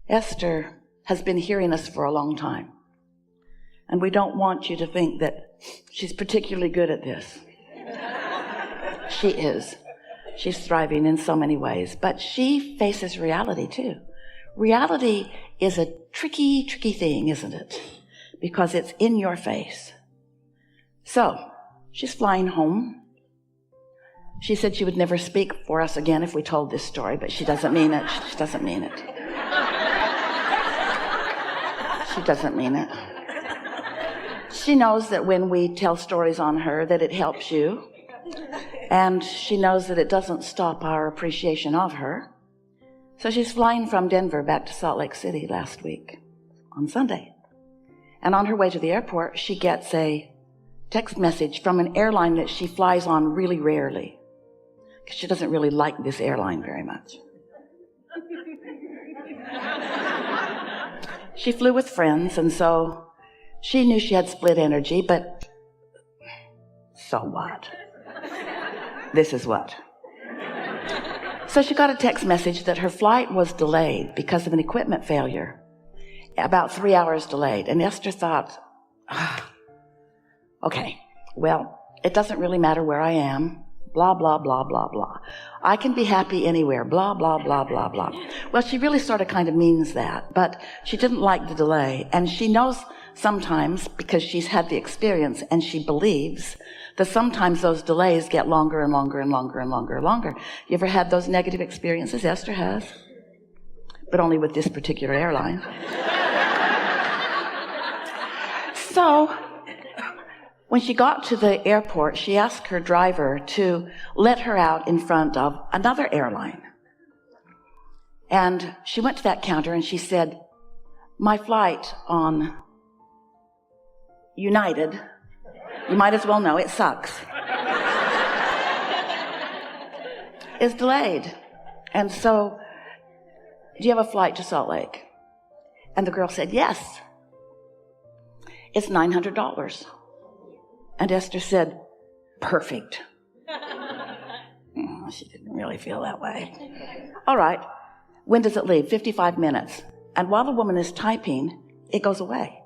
Esther has been hearing us for a long time, and we don't want you to think that she's particularly good at this. She is. She's thriving in so many ways, but she faces reality too. Reality is a tricky thing, isn't it? Because it's in your face. So, she's flying home. She said she would never speak for us again if we told this story, but she doesn't mean it. She doesn't mean it. She doesn't mean it. She knows that when we tell stories on her, that it helps you. And she knows that it doesn't stop our appreciation of her. So she's flying from Denver back to Salt Lake City last week on Sunday. And on her way to the airport, she gets a text message from an airline that she flies on really rarely, because she doesn't really like this airline very much. She flew with friends, and so she knew she had split energy, but so what? This is what. So she got a text message that her flight was delayed because of an equipment failure, about 3 hours delayed. And Esther thought, okay, well, it doesn't really matter where I am, blah, blah, blah, blah, blah. I can be happy anywhere, blah, blah, blah, blah, blah. Well, she really sort of kind of means that, but she didn't like the delay. And she knows sometimes, because she's had the experience, and she believes that sometimes those delays get longer and longer and longer and longer and longer. You ever had those negative experiences? Esther has, but only with this particular airline. So when she got to the airport, she asked her driver to let her out in front of another airline. And she went to that counter and she said, my flight on United, you might as well know it sucks, is delayed. And so, do you have a flight to Salt Lake? And the girl said, yes. It's $900. And Esther said, perfect. She didn't really feel that way. All right. When does it leave? 55 minutes. And while the woman is typing, it goes away.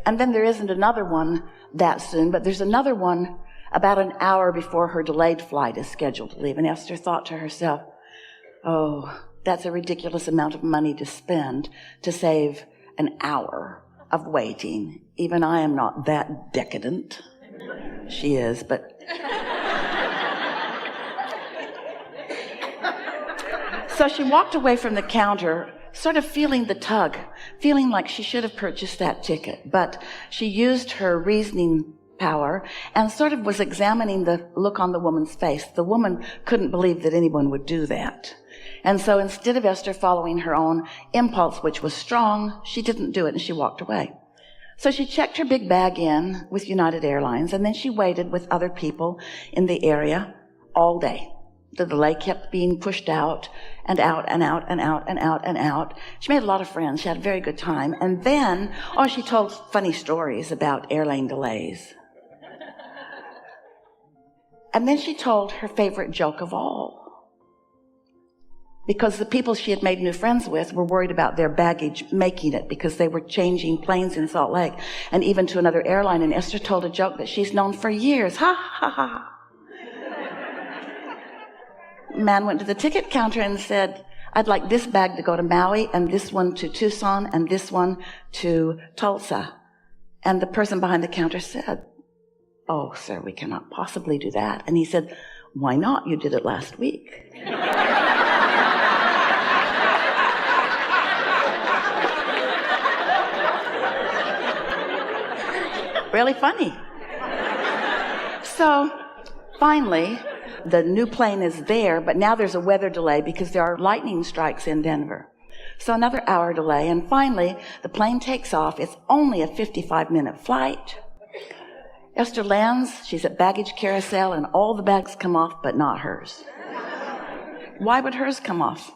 And then there isn't another one that soon, but there's another one about an hour before her delayed flight is scheduled to leave. And Esther thought to herself, oh, that's a ridiculous amount of money to spend to save an hour of waiting. Even I am not that decadent. She is, but... So she walked away from the counter, sort of feeling the tug, feeling like she should have purchased that ticket. But she used her reasoning power and sort of was examining the look on the woman's face. The woman couldn't believe that anyone would do that. And so instead of Esther following her own impulse, which was strong, she didn't do it and she walked away. So she checked her big bag in with United Airlines, and then she waited with other people in the area all day. The delay kept being pushed out and out and out and out and out and out. She made a lot of friends. She had a very good time. And then, she told funny stories about airline delays. And then she told her favorite joke of all. Because the people she had made new friends with were worried about their baggage making it, because they were changing planes in Salt Lake and even to another airline. And Esther told a joke that she's known for years. Ha, ha, ha. Man went to the ticket counter and said, I'd like this bag to go to Maui and this one to Tucson and this one to Tulsa. And the person behind the counter said, oh, sir, we cannot possibly do that. And he said, why not? You did it last week. Really funny. So finally, the new plane is there, but now there's a weather delay because there are lightning strikes in Denver. So another hour delay, and finally the plane takes off. It's only a 55-minute flight. Esther lands, she's at baggage carousel, and all the bags come off, but not hers. Why would hers come off?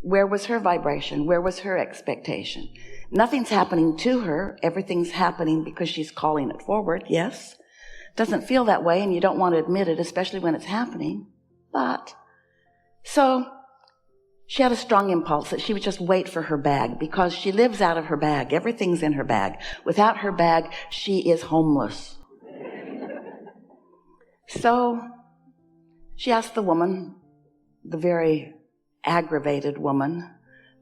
Where was her vibration? Where was her expectation? Nothing's happening to her. Everything's happening because she's calling it forward, yes. Doesn't feel that way, and you don't want to admit it, especially when it's happening. But, so, she had a strong impulse that she would just wait for her bag, because she lives out of her bag. Everything's in her bag. Without her bag, she is homeless. So she asked the woman, the very aggravated woman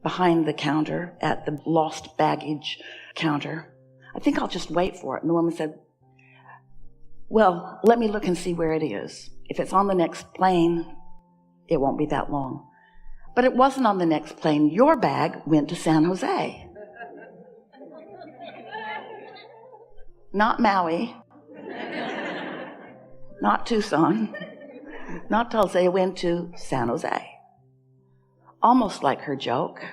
behind the counter at the lost baggage counter, I think I'll just wait for it. And the woman said, well, let me look and see where it is. If it's on the next plane, it won't be that long. But it wasn't on the next plane. Your bag went to San Jose. Not Maui. Not Tucson. Not Tulsa. It went to San Jose. Almost like her joke.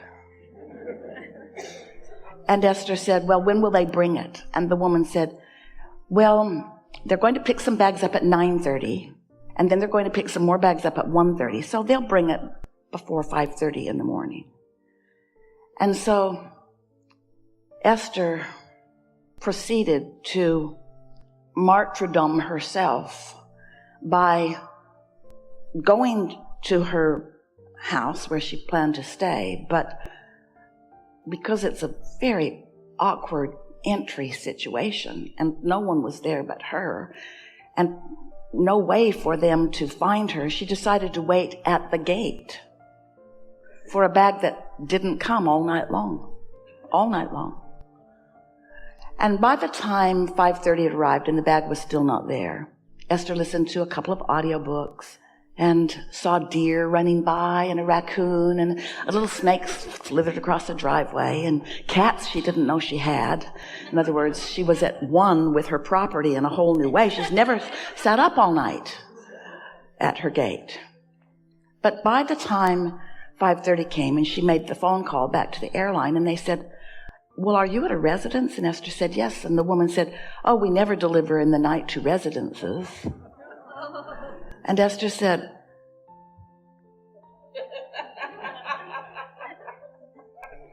And Esther said, well, when will they bring it? And the woman said, well, they're going to pick some bags up at 9:30, and then they're going to pick some more bags up at 1:30. So they'll bring it before 5:30 in the morning. And so Esther proceeded to martyrdom herself by going to her house where she planned to stay, but because it's a very awkward entry situation and no one was there but her and no way for them to find her, she decided to wait at the gate for a bag that didn't come all night long. And by the time 5:30 had arrived and the bag was still not there, Esther listened to a couple of audiobooks and saw deer running by and a raccoon and a little snake slithered across the driveway and cats she didn't know she had. In other words, she was at one with her property in a whole new way. She's never sat up all night at her gate. But by the time 5:30 came and she made the phone call back to the airline, and they said, well, are you at a residence? And Esther said, yes. And the woman said, oh, we never deliver in the night to residences. And Esther said,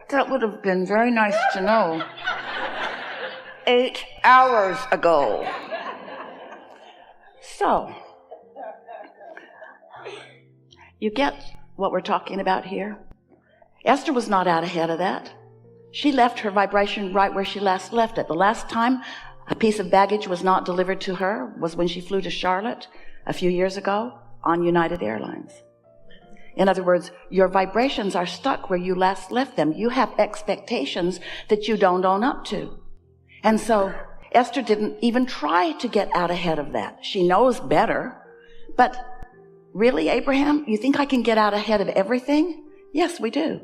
that would have been very nice to know 8 hours ago. So, you get what we're talking about here? Esther was not out ahead of that. She left her vibration right where she last left it. The last time a piece of baggage was not delivered to her was when she flew to Charlotte a few years ago on United Airlines. In other words, your vibrations are stuck where you last left them. You have expectations that you don't own up to. And so Esther didn't even try to get out ahead of that. She knows better. But really, Abraham, you think I can get out ahead of everything? Yes, we do.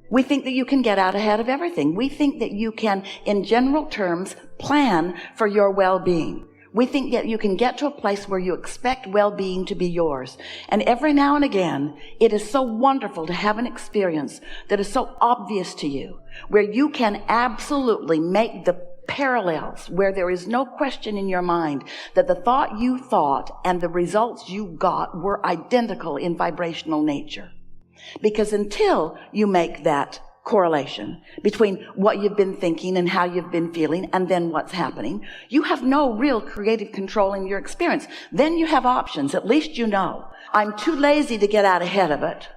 We think that you can get out ahead of everything. We think that you can, in general terms, plan for your well-being. We think that you can get to a place where you expect well-being to be yours. And every now and again, it is so wonderful to have an experience that is so obvious to you, where you can absolutely make the parallels, where there is no question in your mind that the thought you thought and the results you got were identical in vibrational nature. Because until you make that correlation between what you've been thinking and how you've been feeling and then what's happening, you have no real creative control in your experience. Then you have options. At least you know, I'm too lazy to get out ahead of it,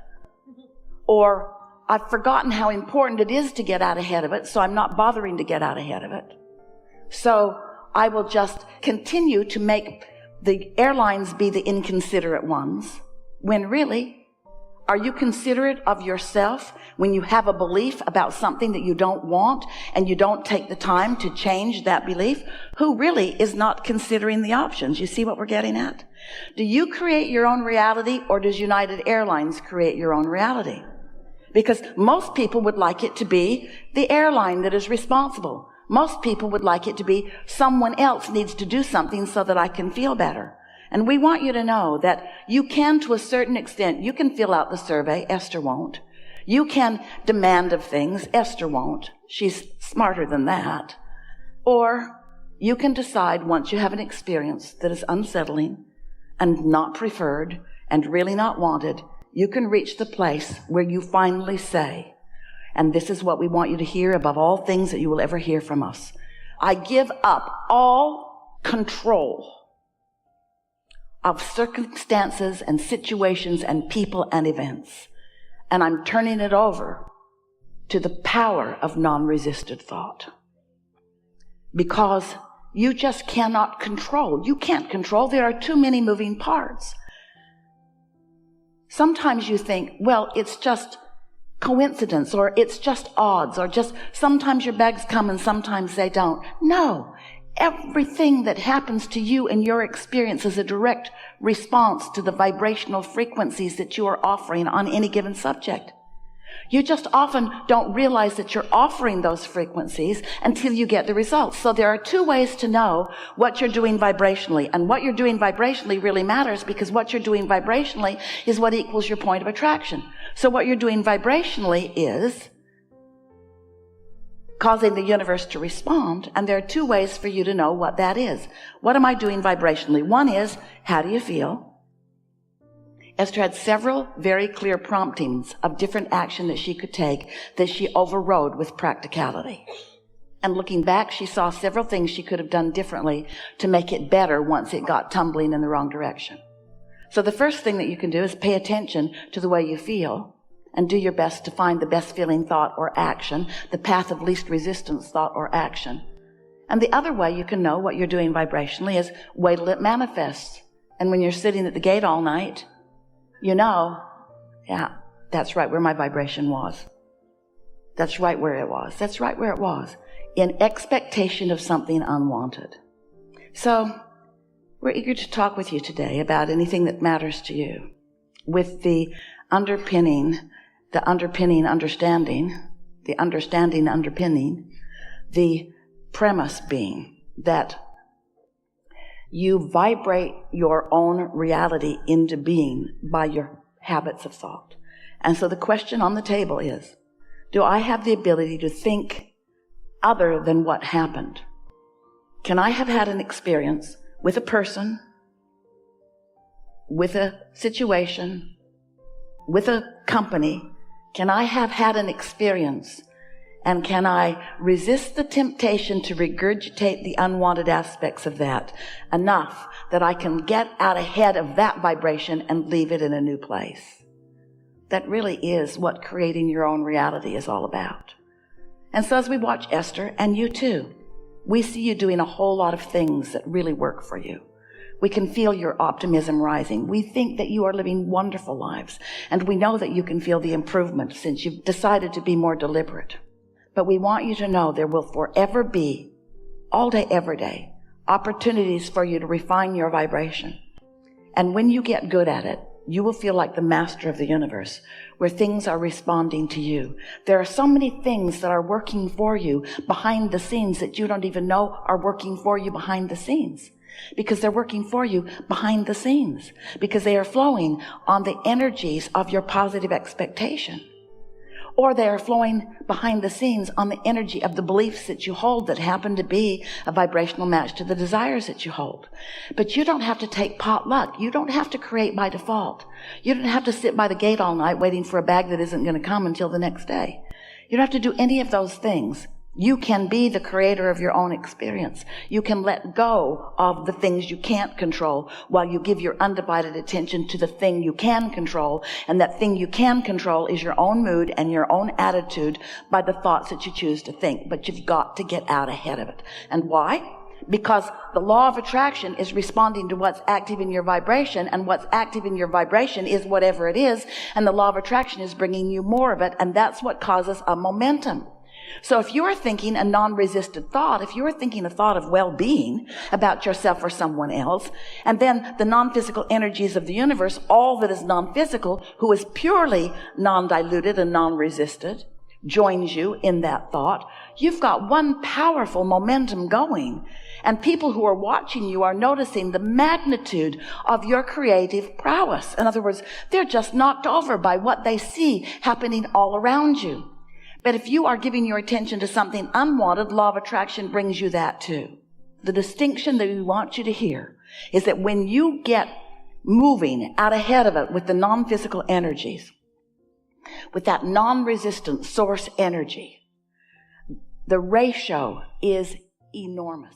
or I've forgotten how important it is to get out ahead of it, so I'm not bothering to get out ahead of it. So I will just continue to make the airlines be the inconsiderate ones, when really, are you considerate of yourself when you have a belief about something that you don't want and you don't take the time to change that belief? Who really is not considering the options? You see what we're getting at? Do you create your own reality, or does United Airlines create your own reality? Because most people would like it to be the airline that is responsible. Most people would like it to be someone else needs to do something so that I can feel better. And we want you to know that you can, to a certain extent, you can fill out the survey. Esther won't. You can demand of things. Esther won't. She's smarter than that. Or you can decide, once you have an experience that is unsettling and not preferred and really not wanted, you can reach the place where you finally say, and this is what we want you to hear above all things that you will ever hear from us, I give up all control of circumstances and situations and people and events. and I'm turning it over to the power of non-resisted thought. Because you just cannot control. You can't control. There are too many moving parts. Sometimes you think, well, it's just coincidence, or it's just odds, or just sometimes your bags come and sometimes they don't. No. Everything that happens to you in your experience is a direct response to the vibrational frequencies that you are offering on any given subject. You just often don't realize that you're offering those frequencies until you get the results. So there are two ways to know what you're doing vibrationally. And what you're doing vibrationally really matters, because what you're doing vibrationally is what equals your point of attraction. So what you're doing vibrationally is causing the universe to respond. And there are two ways for you to know what that is. What am I doing vibrationally? One is, how do you feel? Esther had several very clear promptings of different action that she could take that she overrode with practicality. And looking back, she saw several things she could have done differently to make it better once it got tumbling in the wrong direction. So the first thing that you can do is pay attention to the way you feel and do your best to find the best feeling thought or action, the path of least resistance thought or action. And the other way you can know what you're doing vibrationally is wait till it manifests. And when you're sitting at the gate all night, you know, yeah, that's right where my vibration was. That's right where it was. That's right where it was. In expectation of something unwanted. So, we're eager to talk with you today about anything that matters to you, with the understanding underpinning, the premise being that you vibrate your own reality into being by your habits of thought. And so the question on the table is, do I have the ability to think other than what happened? Can I have had an experience with a person, with a situation, with a company? Can I have had an experience, and can I resist the temptation to regurgitate the unwanted aspects of that enough that I can get out ahead of that vibration and leave it in a new place? That really is what creating your own reality is all about. And so as we watch Esther, and you too, we see you doing a whole lot of things that really work for you. We can feel your optimism rising. We think that you are living wonderful lives, and we know that you can feel the improvement since you've decided to be more deliberate. But we want you to know there will forever be, all day, every day, opportunities for you to refine your vibration. And when you get good at it, you will feel like the master of the universe, where things are responding to you. There are so many things that are working for you behind the scenes that you don't even know are working for you behind the scenes. Because they're working for you behind the scenes. Because they are flowing on the energies of your positive expectation. Or they are flowing behind the scenes on the energy of the beliefs that you hold that happen to be a vibrational match to the desires that you hold. But you don't have to take potluck. You don't have to create by default. You don't have to sit by the gate all night waiting for a bag that isn't going to come until the next day. You don't have to do any of those things. You can be the creator of your own experience. You can let go of the things you can't control while you give your undivided attention to the thing you can control. And that thing you can control is your own mood and your own attitude by the thoughts that you choose to think. But you've got to get out ahead of it. And why? Because the law of attraction is responding to what's active in your vibration, and what's active in your vibration is whatever it is, and the law of attraction is bringing you more of it, and that's what causes a momentum. So if you are thinking a non-resisted thought, if you are thinking a thought of well-being about yourself or someone else, and then the non-physical energies of the universe, all that is non-physical, who is purely non-diluted and non-resisted, joins you in that thought, you've got one powerful momentum going. And people who are watching you are noticing the magnitude of your creative prowess. In other words, they're just knocked over by what they see happening all around you. But if you are giving your attention to something unwanted, law of attraction brings you that too. The distinction that we want you to hear is that when you get moving out ahead of it with the non-physical energies, with that non-resistant source energy, the ratio is enormous.